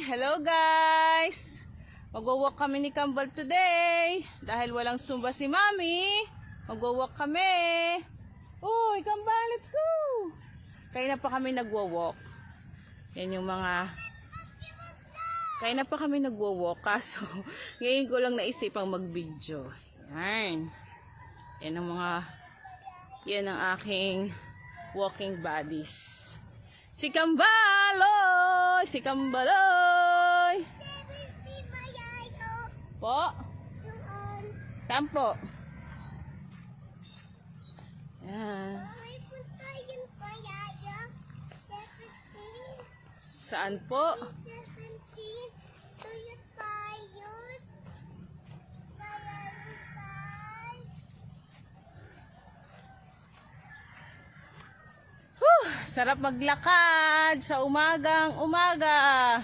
Hello guys! Magwa-walk kami ni Kambal today. Dahil walang Zumba si Mami, magwa-walk kami. Uy, Kambal, let's go! Kaya na pa kami nagwa-walk. Yan yung mga... Kaya na pa kami nagwa-walk. Kaso, ngayon ko lang naisipang mag-video. Yan. Yan ang mga... Yan ang aking walking buddies. Si Kambaloy! Si Kambaloy! Po? Saan po? Yan. Saan po? Sarap maglakad sa umagang umaga.